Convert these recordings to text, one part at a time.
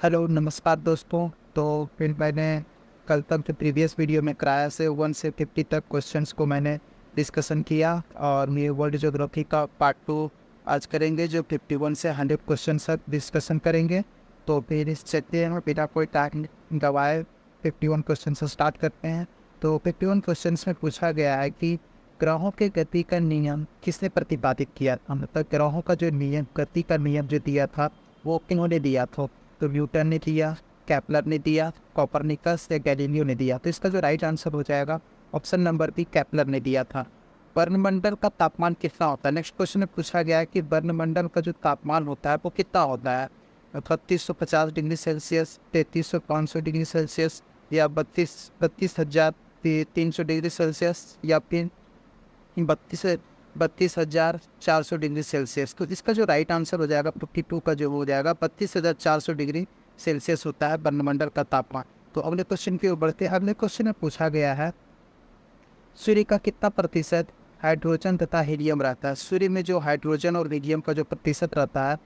Hello नमस्कार दोस्तों। तो फिर मैंने कल तक जो प्रीवियस वीडियो में कराया से 1 से 50 तक क्वेश्चंस को मैंने डिस्कशन किया और ये वर्ल्ड ज्योग्राफी का पार्ट 2 आज करेंगे जो 51 से 100 क्वेश्चन तक डिस्कशन करेंगे। तो फिर इस चलते हैं बिना कोई टाइम गवाए 51 क्वेश्चन से स्टार्ट करते हैं। तो 51 क्वेश्चन में पूछा गया है कि ग्रहों के गति का नियम किसने प्रतिपादित किया था। मतलब ग्रहों का जो नियम गति का नियम जो दिया था वो किन्होंने दिया था। तो न्यूटन ने दिया, केपलर ने दिया, कोपरनिकस या गैलीलियो ने दिया। तो इसका जो राइट आंसर हो जाएगा ऑप्शन नंबर बी, केपलर ने दिया था। वर्णमंडल का तापमान कितना होता है। नेक्स्ट क्वेश्चन में पूछा गया है कि वर्णमंडल का जो तापमान होता है वो कितना होता है। 3650 डिग्री सेल्सियस, 3300 डिग्री सेल्सियस या 32,300 डिग्री सेल्सियस या फिर 32,400 डिग्री सेल्सियस। तो इसका जो राइट आंसर हो जाएगा 52 का जो हो जाएगा 32,400 डिग्री सेल्सियस होता है वर्णमंडल का तापमान। तो अगले क्वेश्चन की ओर बढ़ते हैं। अगले क्वेश्चन में पूछा गया है सूर्य का कितना प्रतिशत हाइड्रोजन तथा हीलियम रहता है। सूर्य में जो हाइड्रोजन और हीलियम का जो प्रतिशत रहता है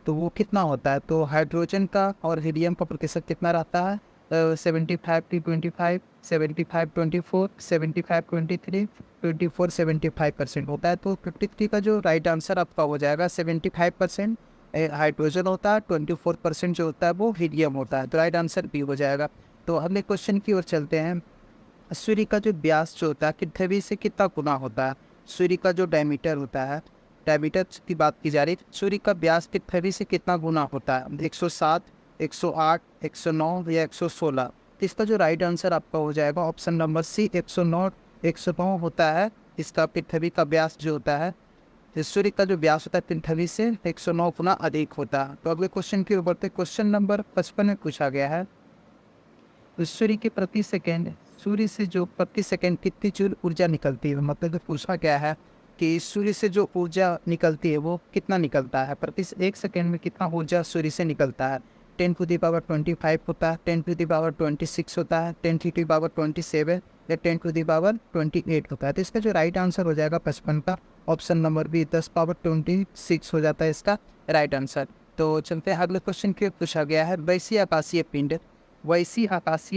तो वो कितना होता है। तो हाइड्रोजन का और हीलियम का प्रतिशत कितना रहता है। 75-25, 75-24, 75-23, 24-75% होता है। तो 53 का जो राइट आंसर आपका हो जाएगा 75% हाइड्रोजन होता है, 24% जो होता है वो हीलियम होता है। तो राइट आंसर बी हो जाएगा। तो अगले क्वेश्चन की ओर चलते हैं। सूर्य का जो व्यास जो होता है पृथ्वी से कितना गुना होता है। सूर्य का जो डायमीटर होता है, डायमीटर की बात की जा रही है, सूर्य का व्यास पृथ्वी से कितना गुना होता है। 107, 108, 109 या 116। तो इसका जो राइट आंसर आपका हो जाएगा ऑप्शन नंबर सी, 109। 109 होता है इसका पृथ्वी का व्यास जो होता है। सूर्य का जो व्यास होता है पृथ्वी से 109 गुना अधिक होता है। तो अगले क्वेश्चन की ओर बढ़ते। क्वेश्चन नंबर 55 में पूछा गया है सूर्य से जो प्रति सेकंड कितनी जूल ऊर्जा निकलती है। मतलब जो पूछा गया है कि सूर्य से जो ऊर्जा निकलती है वो कितना निकलता है, प्रति 1 सेकंड में कितना ऊर्जा सूर्य से निकलता है। 10⁻25 होता है, 10⁻26 होता है, 10⁻27 या 10⁻28 होता है। तो इसका जो राइट आंसर हो जाएगा 55 का ऑप्शन नंबर बी, 10⁻26 हो जाता है इसका राइट आंसर। तो चलते हैं अगले क्वेश्चन के पूछा गया है वैसी आकाशीय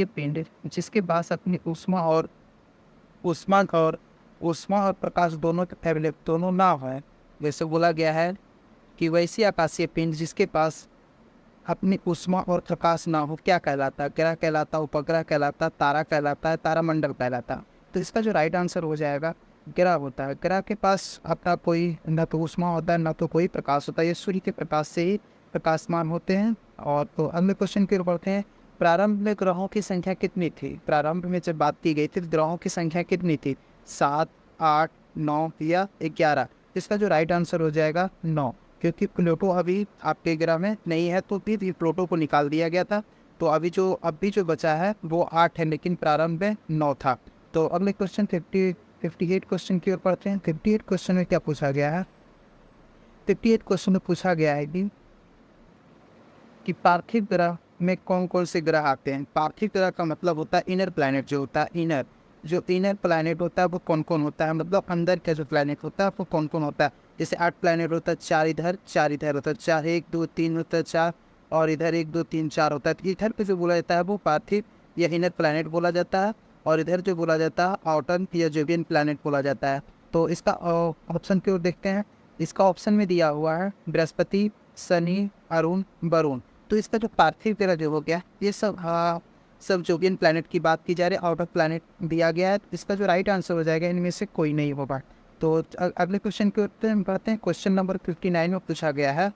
पिंड जिसके पास अपनी ऊष्मा और प्रकाश दोनों के दोनों ना हो। जैसे बोला गया है कि वैसी आकाशीय पिंड जिसके पास अपनी ऊष्मा और प्रकाश ना हो क्या कहलाता है। ग्रह कहलाता है, उपग्रह कहलाता है, तारा कहलाता है, तारामंडल कहलाता है। तो इसका जो राइट आंसर हो जाएगा ग्रह होता है। ग्रह के पास अपना कोई न तो ऊष्मा होता है न तो कोई प्रकाश होता है। ये सूर्य के प्रकाश से ही प्रकाशमान होते हैं। और तो अगले क्वेश्चन की ओर बढ़ते हैं। प्रारंभ में ग्रहों की संख्या कितनी थी। प्रारंभ में जब बात की गई थी ग्रहों की संख्या कितनी थी, 7, 8, 9 या 11। इसका जो राइट आंसर हो जाएगा 9, क्योंकि प्लूटो अभी आपके ग्रह में नहीं है तो फिर प्लूटो को निकाल दिया गया था। तो अभी जो बचा है वो 8 है, लेकिन प्रारंभ में 9 था। तो अगले क्वेश्चन 58 क्वेश्चन की ओर पढ़ते हैं। 58 क्वेश्चन में क्या पूछा गया है। 58 क्वेश्चन में पूछा गया है कि पार्थिव ग्रह में कौन कौन से ग्रह आते हैं। पार्थिव ग्रह का मतलब होता है इनर प्लैनेट जो होता है। इनर प्लैनेट होता है वो कौन कौन होता है, मतलब अंदर का जो प्लैनेट होता है वो कौन कौन होता है। जैसे 8 प्लैनेट होता है, 4 इधर 4 इधर होता है, 4 1 2 3 होता है 4, और इधर 1 2 3 4 होता है। तो इधर पे जो बोला जाता है वो पार्थिव या इनर प्लैनेट बोला जाता है, और इधर जो बोला जाता है आउटर या जोवियन प्लैनेट बोला जाता है। तो इसका ऑप्शन की ओर देखते हैं। इसका ऑप्शन में दिया हुआ है बृहस्पति, शनि, अरुण, वरुण। तो इसका जो पार्थिव ग्रह जो हो गया ये सब जोवियन प्लैनेट की बात की जा रही है, आउटर प्लैनेट दिया गया है। इसका जो राइट आंसर हो जाएगा इनमें से कोई नहीं होगा। तो अगले क्वेश्चन की ओर बढ़ते हैं। क्वेश्चन नंबर 59 में पूछा गया है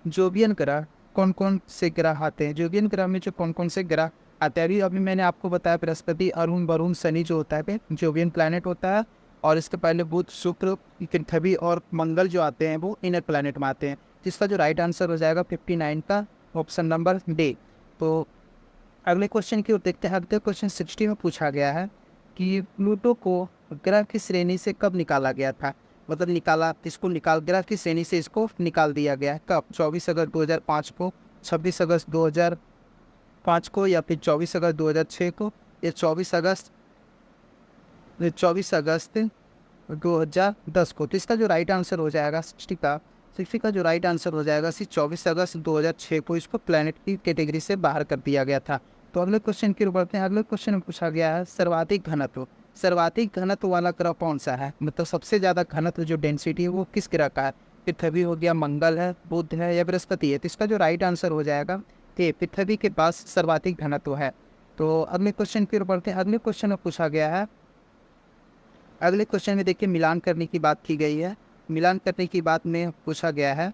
जोवियन ग्रह कौन कौन से ग्रह आते हैं। जोवियन ग्रह में जो कौन कौन से ग्रह आते हैं अभी मैंने आपको बताया बृहस्पति, अरुण, वरुण, शनि जो होता है जोवियन प्लैनेट होता है। और इसके पहले बुध, शुक्र, पृथ्वी और मंगल जो आते हैं वो इनर प्लैनेट में आते हैं। जिसका जो राइट आंसर हो जाएगा 59 का ऑप्शन नंबर डी। तो अगले क्वेश्चन की ओर देखते हैं। अगले क्वेश्चन 60 में पूछा गया है कि प्लूटो को ग्रह की श्रेणी से कब निकाला गया था। मतलब ग्रह की श्रेणी से इसको निकाल दिया गया है कब। 24 अगस्त 2005 को, 26 अगस्त 2005 को, या फिर 24 अगस्त 2006 को, या 24 अगस्त 2010 को। तो इसका जो राइट आंसर हो जाएगा 60 का तो इसी का जो राइट आंसर हो जाएगा 24 अगस्त 2006 को इसको प्लैनेट की कैटेगरी से बाहर कर दिया गया था। तो अगले क्वेश्चन की ओर बढ़ते हैं। अगले क्वेश्चन में पूछा गया है सर्वाधिक घनत्व वाला ग्रह कौन सा है, मतलब सबसे ज़्यादा घनत्व जो डेंसिटी है वो किस ग्रह का है। पृथ्वी हो गया, मंगल है, बुध है या बृहस्पति है। तो इसका जो राइट आंसर हो जाएगा कि पृथ्वी के पास सर्वाधिक घनत्व है। तो अगले क्वेश्चन की ओर बढ़ते हैं। अगले क्वेश्चन में पूछा गया है, अगले क्वेश्चन में देखिए मिलान करने की बात की गई है। मिलान करने की बात में पूछा गया है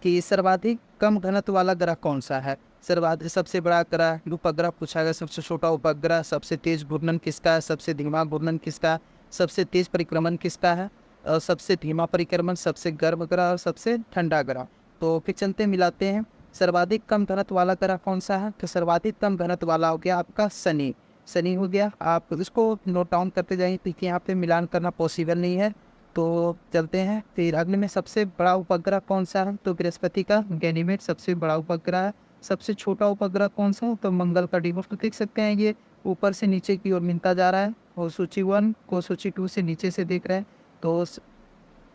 कि सर्वाधिक कम घनत्व वाला ग्रह कौन सा है। सर्वाधिक सबसे बड़ा ग्रह उपग्रह पूछा गया, सबसे छोटा उपग्रह, सबसे तेज घूर्णन किसका है, सबसे धीमा घूर्णन किसका है, सबसे तेज परिक्रमण किसका है, और सबसे धीमा परिक्रमण, सबसे गर्म ग्रह और सबसे ठंडा ग्रह। तो फिर चलते मिलाते हैं। सर्वाधिक कम घनत्व वाला ग्रह कौन सा है, तो सर्वाधिक कम घनत्व वाला हो गया आपका शनि। शनि हो गया। आप इसको नोट डाउन करते जाइए क्योंकि यहाँ पे मिलान करना पॉसिबल नहीं है। तो चलते हैं फिर अगले में। सबसे बड़ा उपग्रह कौन सा है, तो बृहस्पति का गैनीमेड सबसे बड़ा उपग्रह है। सबसे छोटा उपग्रह कौन सा है, तो मंगल का डिमोस। तो देख सकते हैं ये ऊपर से नीचे की ओर मिलता जा रहा है, और सूची 1 को सूची 2 से नीचे से देख रहे हैं। तो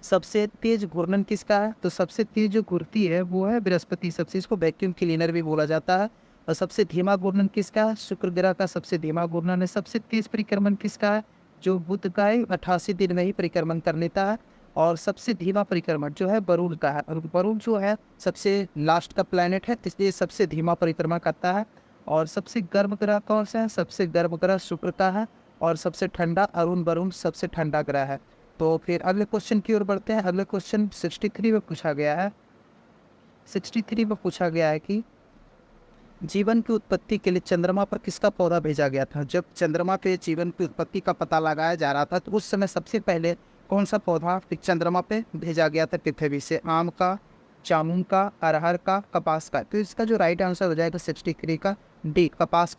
सबसे तेज घूर्णन किसका है, तो सबसे तेज जो घूरती है वो है बृहस्पति। सबसे इसको वैक्यूम क्लीनर भी बोला जाता है। और सबसे धीमा घूर्णन किसका है, शुक्र ग्रह का सबसे धीमा घूर्णन है। सबसे तेज परिक्रमण किसका है, जो बुध का है, 88 दिन में ही परिक्रमण कर लेता है। और सबसे धीमा परिक्रमण जो है वरुण का है, और वरुण जो है सबसे लास्ट का प्लैनेट है, इसलिए सबसे धीमा परिक्रमण करता है। और सबसे गर्म ग्रह कौन सा है, सबसे गर्म ग्रह शुक्र का है। और सबसे ठंडा अरुण वरुण सबसे ठंडा ग्रह है। तो फिर अगले क्वेश्चन की ओर बढ़ते हैं। अगले क्वेश्चन 63 में पूछा गया है। 63 में पूछा गया है कि जीवन की उत्पत्ति के लिए चंद्रमा पर किसका पौधा भेजा गया था। जब चंद्रमा पे जीवन की उत्पत्ति का पता लगाया जा रहा था तो उस समय सबसे पहले कौन सा पौधा चंद्रमा पे भेजा गया था पृथ्वी से। आम का, जामुन का, अरहर का, कपास का। तो इसका जो राइट आंसर हो जाएगा 63 का डी, कपास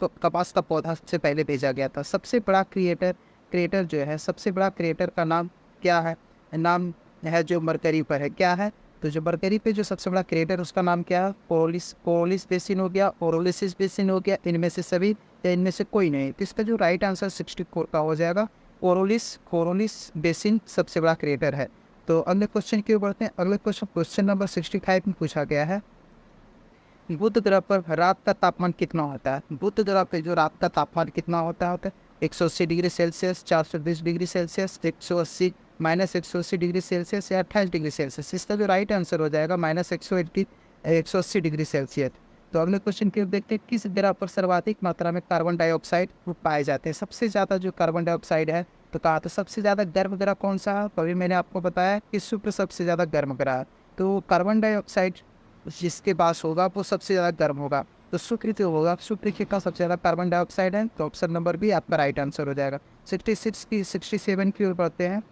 का पौधा सबसे पहले भेजा गया था। सबसे बड़ा क्रिएटर जो है, सबसे बड़ा क्रिएटर का नाम क्या है, नाम है जो मरकरी पर है, क्या है, तो जो मरकरी पे जो सबसे बड़ा क्रेटर उसका नाम क्या है, कोलिस बेसिन हो गया, ओरोलिसिस बेसिन हो गया, इनमें से सभी या इनमें से कोई नहीं। तो इसका जो राइट आंसर 64 का हो जाएगा कोरोलिस बेसिन सबसे बड़ा क्रेटर है। तो अगले क्वेश्चन की ओर बढ़ते हैं। अगले क्वेश्चन नंबर 65 में पूछा गया है, बुध ग्रह पर रात का तापमान कितना होता है। बुध ग्रह पर जो रात का तापमान कितना होता है 180 degree Celsius, 420 degree Celsius, 180 -180 degree Celsius या 28 डिग्री सेल्सियस। इसका जो राइट आंसर हो जाएगा -180 डिग्री सेल्सियस। तो अगले क्वेश्चन की ओर देखते हैं, किस ग्रह पर सर्वाधिक मात्रा में कार्बन डाइऑक्साइड पाए जाते हैं। सबसे ज़्यादा जो कार्बन डाइऑक्साइड है, तो कहा तो सबसे ज़्यादा गर्म ग्रह कौन सा है, तो अभी मैंने आपको बताया कि शुक्र सबसे ज़्यादा गर्म ग्रह है। तो कार्बन डाइऑक्साइड जिसके पास होगा वो सबसे ज़्यादा गर्म होगा। तो शुक्र जो होगा, शुक्र के का सबसे ज़्यादा कार्बन डाइऑक्साइड है। तो ऑप्शन नंबर बी आपका राइट आंसर हो जाएगा। 67 की ओर बढ़ते हैं।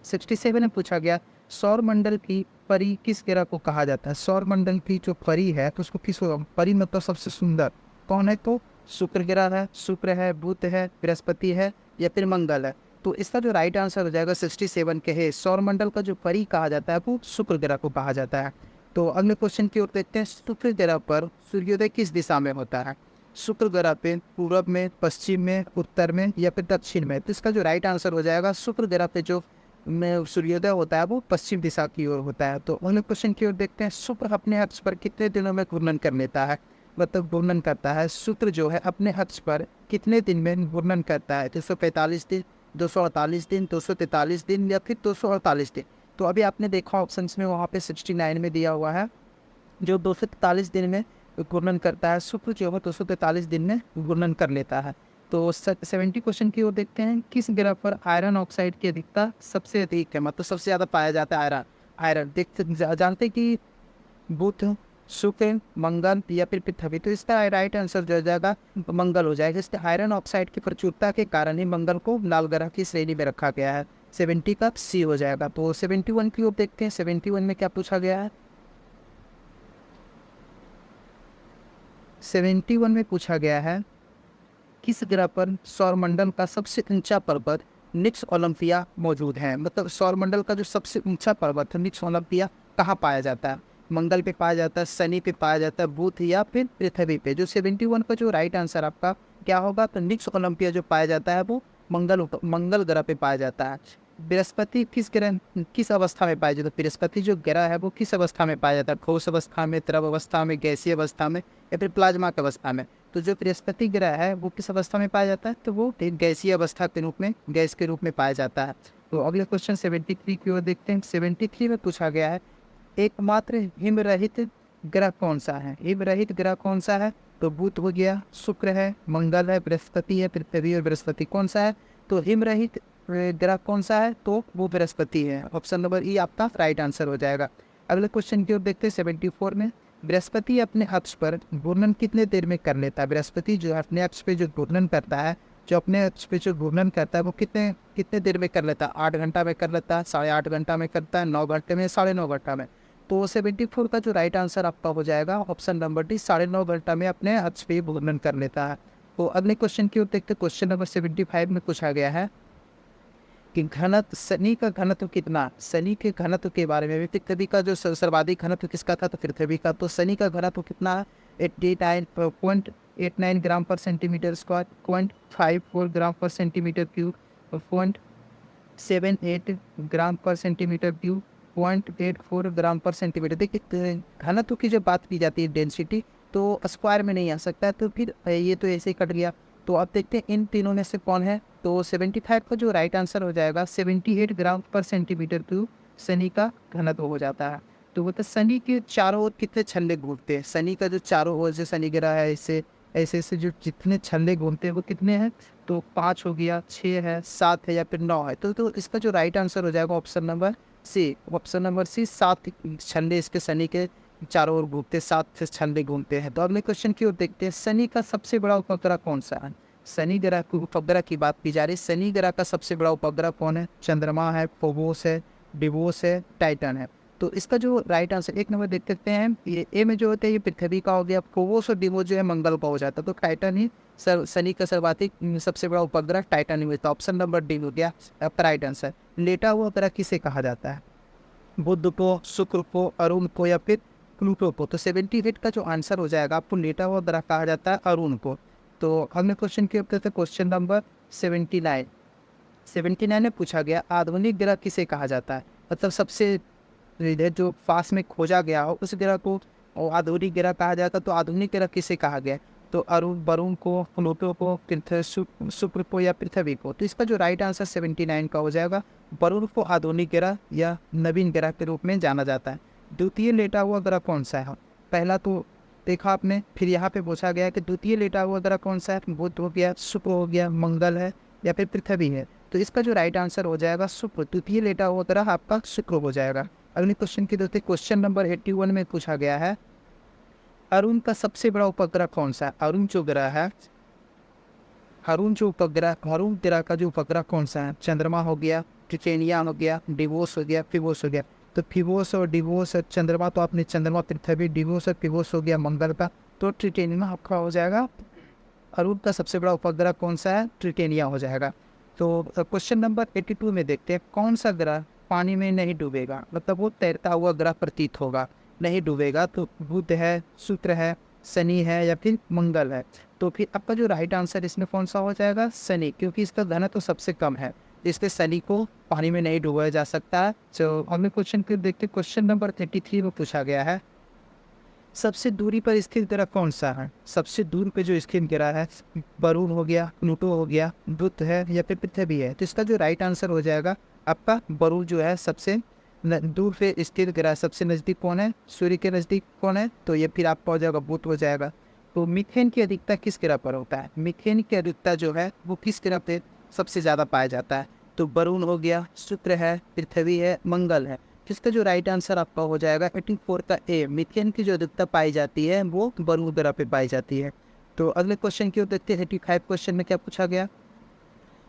67 में पूछा गया, सौर मंडल की परी किस ग्रह को कहा जाता है। सौर मंडल की जो परी है तो उसको किस, परी मतलब सबसे सुंदर कौन है, तो शुक्र ग्रह है, शुक्र है, बुध है, बृहस्पति है या फिर मंगल है। तो इसका जो राइट आंसर हो जाएगा 67 के है, सौर मंडल का जो परी कहा जाता है वो शुक्र ग्रह को कहा जाता है। तो अगले क्वेश्चन की ओर देखते हैं, शुक्र ग्रह पर सूर्योदय किस दिशा में होता है। शुक्र ग्रह पे पूर्व में, पश्चिम में, उत्तर में या फिर दक्षिण में। तो इसका जो राइट आंसर हो जाएगा, शुक्र ग्रह पे जो में सूर्योदय होता है वो पश्चिम दिशा की ओर होता है। तो अगले क्वेश्चन की ओर देखते हैं, शुक्र अपने अक्ष पर कितने दिनों में घूर्णन कर लेता है, मतलब घूर्णन करता है। शुक्र जो है अपने अक्ष पर कितने दिन में घूर्णन करता है, 245 दिन, 248 दिन, 243 दिन या फिर 248 दिन। तो अभी आपने देखा ऑप्शन में वहाँ पे 69 में दिया हुआ है, जो 243 दिन में घूर्णन करता है। शुक्र जो है 243 दिन में घूर्णन कर लेता है। तो 70 क्वेश्चन की ओर देखते हैं, किस ग्रह पर आयरन ऑक्साइड की अधिकता सबसे अधिक है, मतलब सबसे ज़्यादा पाया जाता है आयरन जानते हैं कि बुध, शुक्र, मंगल या फिर पृथ्वी। तो इसका राइट आंसर जो हो जाएगा मंगल हो जाएगा। इसके आयरन ऑक्साइड की प्रचुरता के कारण ही मंगल को लाल ग्रह की श्रेणी में रखा गया है। 70 का सी हो जाएगा। तो 71 की ओर देखते हैं, 71 में क्या पूछा गया है। 71 में पूछा गया है, किस ग्रह पर सौरमंडल का सबसे ऊंचा पर्वत निक्स ओलंपिया मौजूद है। मतलब सौरमंडल का जो सबसे ऊंचा पर्वत है निक्स ओलंपिया कहाँ पाया जाता है। मंगल पे पाया जाता है, शनि पे पाया जाता है, बुध या फिर पृथ्वी पे। जो 71 का जो राइट आंसर आपका क्या होगा, तो निक्स ओलंपिया जो पाया जाता है वो मंगल ग्रह पे पाया जाता है। बृहस्पति किस अवस्था में पाया जाता है? बृहस्पति जो ग्रह है वो किस अवस्था में पाया जाता है? ठोस अवस्था में, द्रव अवस्था में, गैसीय अवस्था में या फिर प्लाज्मा की अवस्था में? तो जो बृहस्पति ग्रह है वो किस अवस्था में पाया जाता है? तो वो एक गैसीय अवस्था के रूप में, गैस के रूप में पाया जाता है। तो अगले क्वेश्चन 73 की ओर देखते हैं। 73 में पूछा गया है एकमात्र हिमरहित ग्रह कौन सा है? हिमरहित ग्रह कौन सा है? तो बुध हो गया, शुक्र है, मंगल है, बृहस्पति है, पृथ्वी और बृहस्पति। कौन सा है? तो हिमरहित ग्रह कौन सा है? तो वो बृहस्पति है। ऑप्शन नंबर ई आपका राइट आंसर हो जाएगा। अगले क्वेश्चन की ओर देखते हैं 74 में। बृहस्पति अपने अक्ष पर घूर्णन कितने देर में कर लेता है? बृहस्पति जो अपने अक्ष पे जो घूर्णन करता है, जो अपने अक्ष पे जो घूर्णन करता है वो कितने कितने देर में कर लेता है? 8 घंटा में कर लेता है, 8.5 घंटा में करता है, 9 घंटे में, 9.5 घंटा में? तो 74 का जो राइट आंसर आपका हो जाएगा ऑप्शन नंबर डी, 9.5 घंटा में अपने अक्ष पे घूर्णन कर लेता है। तो अगले क्वेश्चन की ओर देखते हैं। क्वेश्चन नंबर 75 में पूछा गया है कि घनत्व, शनि का घनत्व कितना? शनि के घनत्व के बारे में। पृथ्वी का जो सर्वाधिक घनत्व किसका था? तो पृथ्वी का। तो शनि का घनत्व कितना है? 89.89 ग्राम पर सेंटीमीटर स्क्वायर, 0.54 ग्राम पर सेंटीमीटर क्यूब, 0.78 ग्राम पर सेंटीमीटर क्यूब, 0.84 ग्राम पर सेंटीमीटर। देखिए घनत्व की जब बात की जाती है, डेंसिटी, तो स्क्वायर में नहीं आ सकता है, तो फिर ये तो ऐसे ही कट गया। तो अब देखते हैं इन तीनों में से कौन है। तो 75 का जो राइट आंसर हो जाएगा 78 ग्राम पर सेंटीमीटर क्यूब शनि का घनत्व हो जाता है। तो वो तो शनि के चारों ओर कितने छल्ले घूमते हैं? शनि का जो चारों ओर से शनि ग्रह है, ऐसे ऐसे ऐसे जो जितने छल्ले घूमते हैं वो कितने हैं? तो 5 हो गया, 6 है, 7 है या फिर 9 है? तो इसका जो राइट आंसर हो जाएगा option number C. Option number C, 7 छल्ले इसके शनि के चारों ओर घूमते, 7 से छल्ले घूमते हैं। तो अगले क्वेश्चन की ओर देखते हैं। शनि का सबसे बड़ा उपग्रह कौन सा है? शनि ग्रह के उपग्रह की बात की जा रही है। शनि ग्रह का सबसे बड़ा उपग्रह कौन है? चंद्रमा है, फोबोस है, डिवोस है, टाइटन है। तो इसका जो राइट आंसर 1 नंबर देख सकते हैं। ये ए में जो होता है ये पृथ्वी का हो गया, फोबोस और डिवोस जो है मंगल का हो जाता है। तो टाइटन ही शनि का सर्वाधिक सबसे बड़ा उपग्रह टाइटन ही होता है। ऑप्शन नंबर डी हो गया आपका राइट आंसर। लेटा हुआ ग्रह किसे कहा जाता है? बुध को, शुक्र को, अरुण को या फिर प्लूटो को? तो 78 का जो आंसर हो जाएगा आपको लेटा हुआ ग्रह कहा जाता है अरुण को। तो अगले क्वेश्चन के ऊपर क्वेश्चन नंबर 79। 79 में पूछा गया आधुनिक ग्रह किसे कहा जाता है? मतलब सबसे जो पास में खोजा गया हो उस ग्रह को आधुनिक ग्रह कहा जाता है। तो आधुनिक ग्रह किसे कहा गया? तो अरुण, वरुण को, प्लूटो को, शुक्र को या पृथ्वी को? तो इसका जो राइट आंसर 79 का हो जाएगा वरुण को आधुनिक ग्रह या नवीन ग्रह के रूप में जाना जाता है। द्वितीय लेटा हुआ ग्रह कौन सा है? पहला तो देखा आपने, फिर यहाँ पे पूछा गया कि द्वितीय लेटा हुआ ग्रह कौन सा है? बुध हो गया, शुक्र हो गया, मंगल है या फिर पृथ्वी है? तो इसका जो राइट आंसर हो जाएगा शुक्र। द्वितीय लेटा हुआ ग्रह आपका शुक्र हो जाएगा। अगले क्वेश्चन की देखते क्वेश्चन नंबर 81 में पूछा गया है अरुण का सबसे बड़ा उपग्रह कौन सा है? अरुण जो ग्रह है, अरुण ग्रह का जो उपग्रह कौन सा है? चंद्रमा हो गया, टिटेनिया हो गया, डिवोस हो गया, फिबोस हो गया। तो फिबोस और डिवोस, चंद्रमा तो आपने चंद्रमा, पृथ्वी, डिवोस और फिबोस हो गया मंगल का। तो ट्रिटेनिया आपका हो जाएगा। अरुण का सबसे बड़ा उपग्रह कौन सा है? ट्रिटेनिया हो जाएगा। तो क्वेश्चन नंबर 82 में देखते हैं कौन सा ग्रह पानी में नहीं डूबेगा? मतलब वो तैरता हुआ ग्रह प्रतीत होगा, नहीं डूबेगा। तो बुध है, शुक्र है, शनि है या फिर मंगल है? तो फिर आपका जो राइट आंसर इसमें कौन सा हो जाएगा? शनि, क्योंकि इसका घनत्व तो सबसे कम है, इसलिए शनि को पानी में नहीं डुबाया जा सकता है। तो अगले क्वेश्चन को देखते हैं। क्वेश्चन नंबर 33 में पूछा गया है सबसे दूरी पर स्थित ग्रह कौन सा है? सबसे दूर पे जो स्थित ग्रह है, वरुण हो गया, प्लूटो हो गया, बुध है या फिर पृथ्वी है? तो इसका जो राइट आंसर हो जाएगा आपका वरुण जो है सबसे दूर पे स्थित ग्रह। सबसे नज़दीक कौन है? सूर्य के नज़दीक कौन है? तो ये फिर आपका हो जाएगा बुध हो जाएगा। तो मीथेन की अधिकता किस ग्रह पर होता है? मीथेन की अधिकता जो है वो किस ग्रह पे सबसे ज़्यादा पाया जाता है? तो वरुण हो गया, शुक्र है, पृथ्वी है, मंगल है। इसका जो राइट आंसर आपका हो जाएगा 84 का ए। मीथेन की जो अधिकता पाई जाती है वो वरुण ग्रह पे पाई जाती है। तो अगले क्वेश्चन की ओर देखते हैं। 85 क्वेश्चन में क्या पूछा गया?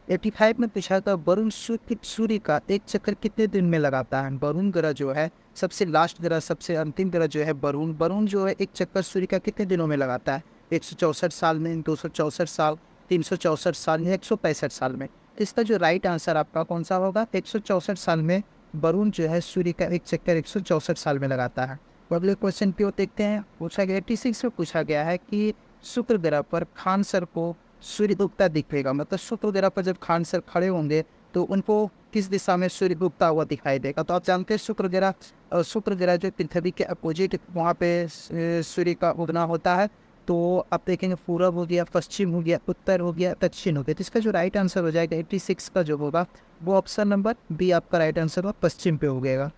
85 में पूछा था वरुण सूर्य का एक चक्कर कितने दिन में लगाता है? वरुण ग्रह जो है सबसे लास्ट ग्रह, सबसे अंतिम ग्रह जो है वरुण जो है एक चक्कर सूर्य का कितने दिनों में लगाता है? 164 साल में, 264 साल, 364 साल या 165 साल में? तो इसका जो राइट आंसर आपका कौन सा होगा? 164 साल में वरुण जो है सूर्य का एक चक्कर 164 साल में लगाता है। तो अगले क्वेश्चन की ओर देखते हैं। पूछा गया 86 में पूछा गया है कि शुक्र ग्रह पर खान सर को सूर्य उगता दिखेगा। मतलब शुक्र ग्रह पर जब खान सर खड़े होंगे तो उनको किस दिशा में सूर्य उगता हुआ दिखाई देगा। तो आप जानते हैं शुक्र ग्रह जो पृथ्वी के अपोजिट वहाँ पे सूर्य का उगना होता है। तो आप देखेंगे पूरब हो गया, पश्चिम हो गया, उत्तर हो गया, दक्षिण हो गया। तो इसका जो राइट आंसर हो जाएगा 86 का जो होगा वो ऑप्शन नंबर बी आपका राइट आंसर होगा, पश्चिम पे हो गएगा।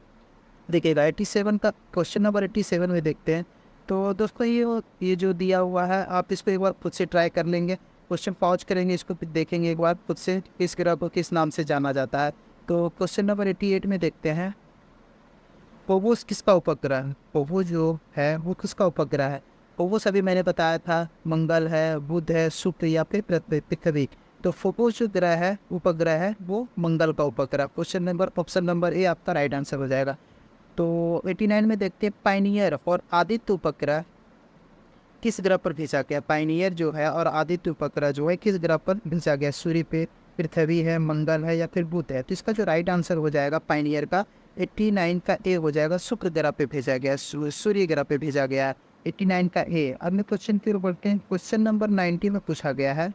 देखिएगा 87 का क्वेश्चन नंबर 87 में देखते हैं। तो दोस्तों ये जो दिया हुआ है आप इसको एक बार खुद से ट्राई कर लेंगे। क्वेश्चन पॉज करेंगे, इसको फिर देखेंगे एक बार खुद से इस ग्रह को किस नाम से जाना जाता है। तो क्वेश्चन नंबर 88 में देखते हैं, फोबोस किसका उपग्रह है। फोबोस जो है वो किसका उपग्रह है। फोबोस अभी मैंने बताया था मंगल है, बुध है, शुक्र या फिर पृथ्वी। तो फोबोस जो ग्रह है उपग्रह है वो मंगल का उपग्रह। Question number option number A आपका राइट आंसर हो जाएगा। तो 89 में देखते हैं पायनियर और आदित्य उपग्रह किस ग्रह पर भेजा गया। पायनियर जो है और आदित्य उपग्रह जो है किस ग्रह पर भेजा गया। सूर्य पे, पृथ्वी है, मंगल है या फिर बुध है। तो इसका जो राइट आंसर हो जाएगा पायनियर का 89 का ए हो जाएगा, शुक्र ग्रह पे भेजा गया, सूर्य ग्रह पे भेजा गया 89 का ए। अब मैं क्वेश्चन की ओर बढ़ते हैं। क्वेश्चन नंबर 90 में पूछा गया है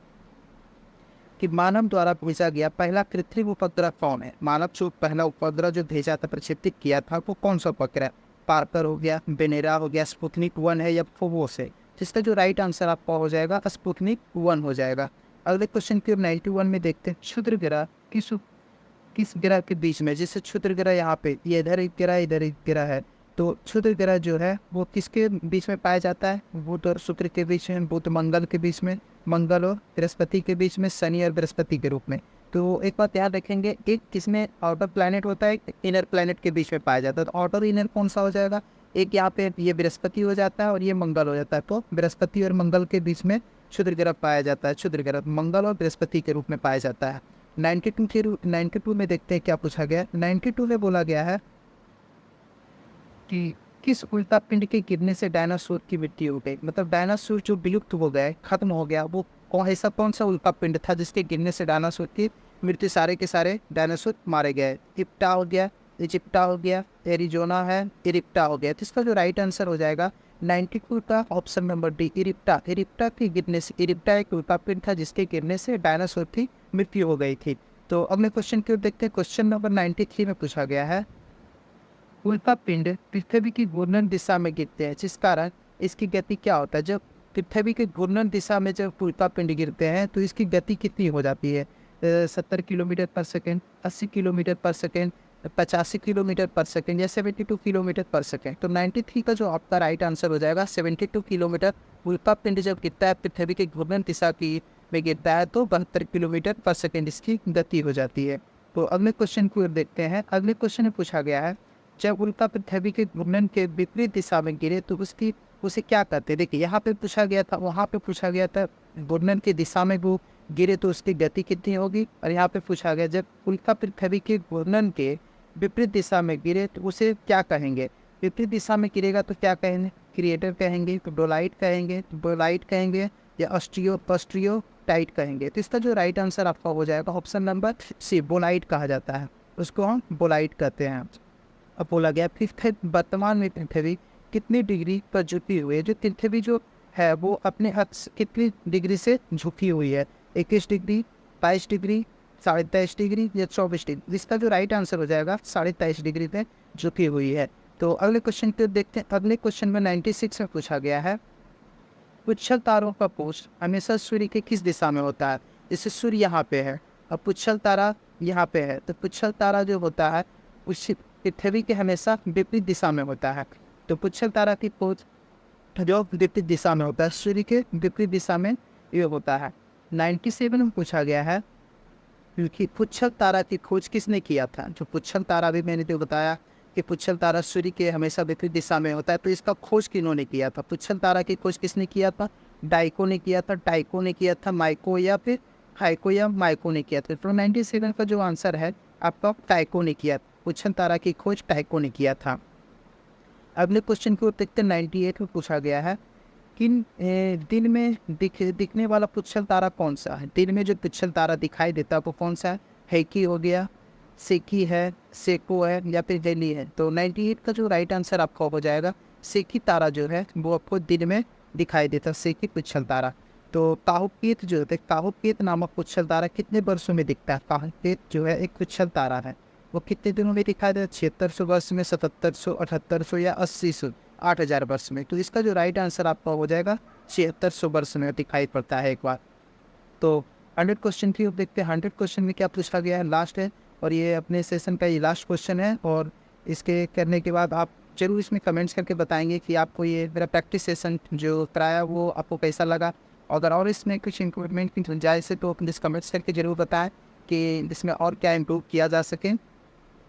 कि मानव द्वारा भेजा गया पहला कृत्रिम उपग्रह कौन है। मानव जो पहला उपग्रह जो भेजा था, प्रक्षेपित किया था, वो कौन सा उपग्रह। पार्कर हो गया, वेनेरा हो गया, स्पुतनिक 1 है या फोबोस है। जिसका जो राइट आंसर आपका हो जाएगा स्पुतनिक 1 हो जाएगा। अगले क्वेश्चन की 91 में देखते हैं, क्षुद्र ग्रह किस ग्रह के बीच में। जैसे क्षुद्र ग्रह यहाँ पे ये इधर एक ग्रह इधर एक ग्रह है। तो क्षुद्र ग्रह जो है वो किसके बीच में पाया जाता है। बुध और शुक्र के बीच में, बुध मंगल के बीच में, मंगल और बृहस्पति के बीच में, शनि और बृहस्पति के रूप में। तो एक बात याद रखेंगे, एक किसमें आउटर प्लैनेट होता है, एक इनर प्लैनेट के बीच में पाया जाता है। तो आउटर इनर कौन सा हो जाएगा। एक यहाँ पे ये बृहस्पति हो जाता है और ये मंगल हो जाता है। तो बृहस्पति और मंगल के बीच में क्षुद्र ग्रह पाया जाता है। क्षुद्र ग्रह मंगल और बृहस्पति के रूप में पाया जाता है। 92 में देखते हैं क्या पूछा गया। 92 में बोला गया है कि किस उल्का पिंड के गिरने से डायनासोर की मृत्यु हो गई। मतलब डायनासोर जो विलुप्त हो गए, खत्म हो गया, वो कौन सा उल्का पिंड था जिसके गिरने से डायनासोर की मृत्यु, सारे के सारे डायनासोर मारे गए। इप्टा हो गया, इजिप्टा हो गया, एरिजोना है, इरिप्टा हो गया। तो इसका जो राइट आंसर हो जाएगा 92 का ऑप्शन नंबर डी, इरिप्टा। इरिप्टा के गिरने से, इरिप्टा एक उल्का पिंड था जिसके गिरने से डायनासोर की मृत्यु हो गई थी। तो अगले क्वेश्चन की ओर देखते हैं। क्वेश्चन नंबर 93 में पूछा गया है, उल्का पिंड पृथ्वी की घूर्णन दिशा में गिरते हैं, जिस कारण इसकी गति क्या होता है। जब पृथ्वी के घूर्णन दिशा में जब उल्का पिंड गिरते हैं तो इसकी गति कितनी हो जाती है। 70 किलोमीटर पर सेकेंड, 80 किलोमीटर पर सेकेंड, 85 किलोमीटर पर सेकेंड या 72 किलोमीटर पर सेकेंड। तो 93 का जो आपका राइट आंसर हो जाएगा 72 किलोमीटर। उल्का पिंड जब गिरता है पृथ्वी के घूर्णन दिशा की में गिरता है तो 72 किलोमीटर पर सेकेंड इसकी गति हो जाती है। तो अगले क्वेश्चन को देखते हैं। अगले क्वेश्चन में पूछा गया है, जब उल्का पृथ्वी के घूर्णन के विपरीत दिशा में गिरे तो उसे क्या कहते हैं। देखिए यहाँ पे पूछा गया था, वहाँ पे पूछा गया था घूर्णन की दिशा में वो गिरे तो उसकी गति कितनी होगी। और यहाँ पे पूछा गया जब उल्का पृथ्वी के घूर्णन के विपरीत दिशा में गिरे तो उसे क्या कहेंगे। विपरीत दिशा में गिरेगा तो क्या कहेंगे, क्रिएटर कहेंगे, तो डोलाइट कहेंगे, तो बोलाइट कहेंगे या ऑस्ट्रियो टाइट कहेंगे। तो इसका जो राइट आंसर आपका हो जाएगा ऑप्शन नंबर सी, बोलाइट कहा जाता है, उसको हम बोलाइट कहते हैं। अब बोला गया फिर वर्तमान में पृथ्वी कितनी डिग्री पर झुकी हुई है। जो पृथ्वी जो है वो अपने अक्ष कितनी डिग्री से झुकी हुई है, 21 डिग्री, 22 डिग्री, 23.5 डिग्री या 24 डिग्री। इसका जो राइट आंसर हो जाएगा 23.5 डिग्री पे झुकी हुई है। तो अगले क्वेश्चन को देखते हैं। अगले क्वेश्चन में 96 में पूछा गया है, पुच्छल तारों का पोष हमेशा सूर्य के किस दिशा में होता है। जैसे सूर्य यहाँ पे है और पुच्छल तारा यहाँ पे है, तो पुच्छल तारा जो होता है उस पृथ्वी के हमेशा विपरीत दिशा में होता है। तो पुच्छल तारा की खोज जो विपरीत दिशा में होता है, सूर्य के विपरीत दिशा में ये होता है। 97 में पूछा गया है क्योंकि पुच्छल तारा की खोज किसने किया था। जो पुच्छल तारा भी मैंने तो बताया कि पुच्छल तारा सूर्य के हमेशा विपरीत दिशा में होता है, तो इसका खोज किन्होंने किया था। पुच्छल तारा की खोज किसने किया था, डाइको ने किया था, टाइको ने किया था, माइको या फिर हाइको या माइको ने किया था। तो 97 का जो आंसर है आपका टाइको ने किया। पुच्छल तारा की खोज टाइको ने किया था। अगले क्वेश्चन को देखते हैं। 98 में पूछा गया है, किन दिन में दिखने वाला पुच्छल तारा कौन सा है। दिन में जो पुच्छल तारा दिखाई देता है वो कौन सा है। हेकी हो गया, सेकी है, सेको है या फिर हेली है। तो 98 का जो राइट आंसर आपका हो जाएगा सेकी तारा जो है वो आपको दिन में दिखाई देता है, सेकी पुच्छल तारा। तो काहुकेत जो है, काहुकेत नामक उच्छल तारा कितने वर्षों में दिखता है? काहुकेत जो है एक उच्छल तारा है, वो कितने दिनों में दिखाई देता है? 7600 वर्ष में, 7700, 7800 या 8000, 8000 वर्ष में। तो इसका जो राइट आंसर आपका हो जाएगा 7600 वर्ष में दिखाई पड़ता है एक बार। तो 100 क्वेश्चन की देखते हैं 100 क्वेश्चन में क्या पूछा गया है, लास्ट है, और ये अपने सेशन का ये लास्ट क्वेश्चन है। और इसके करने के बाद आप जरूर इसमें कमेंट्स करके बताएंगे कि आपको ये मेरा प्रैक्टिस सेशन जो कराया वो आपको कैसा लगा। अगर और इसमें कुछ इम्प्रूवमेंट की गुंजाइश है तो प्लीज़ कमेंट्स करके ज़रूर बताएं कि इसमें और क्या इम्प्रूव किया जा सके,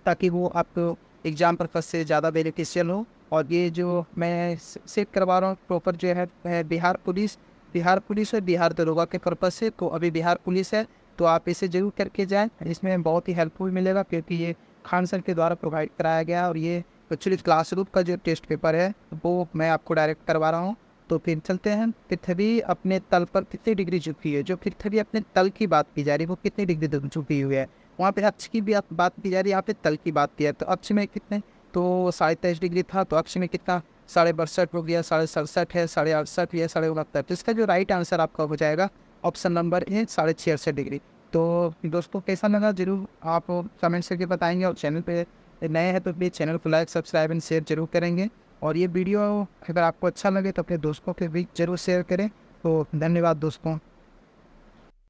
ताकि वो आपको एग्ज़ाम पर्पज़ से ज़्यादा बेनिफिशियल हो। और ये जो मैं सेट करवा रहा हूँ प्रॉपर जो है बिहार पुलिस और बिहार दरोगा के पर्पज़ से। तो अभी बिहार पुलिस है, तो आप इसे ज़रूर करके जाएँ, इसमें बहुत ही हेल्पफुल मिलेगा, क्योंकि ये खान सर के द्वारा प्रोवाइड कराया गया। और ये एक्चुअली क्लासरूम का जो टेस्ट पेपर है वो मैं आपको डायरेक्ट करवा रहा हूँ। तो फिर चलते हैं। पृथ्वी अपने तल पर कितनी डिग्री झुकी है? जो पृथ्वी अपने तल की बात की जा रही है वो कितनी डिग्री झुकी हुई है? वहाँ पे अक्ष की भी बात की जा रही है, यहाँ पे तल की बात की है। तो अक्ष में कितने, तो 23.5 डिग्री था, तो अक्ष में कितना 62.5 हो गया, 67.5 है, 68 या 69। तो इसका जो राइट आंसर आपका हो जाएगा ऑप्शन नंबर ए 66.5 डिग्री। तो दोस्तों कैसा लगा जरूर आप कमेंट्स करके बताएंगे, और चैनल पे नए हैं तो प्लीज़ चैनल को लाइक, सब्सक्राइब एंड शेयर जरूर करेंगे। और ये वीडियो अगर आपको अच्छा लगे तो अपने दोस्तों के बीच जरूर शेयर करें। तो धन्यवाद दोस्तों।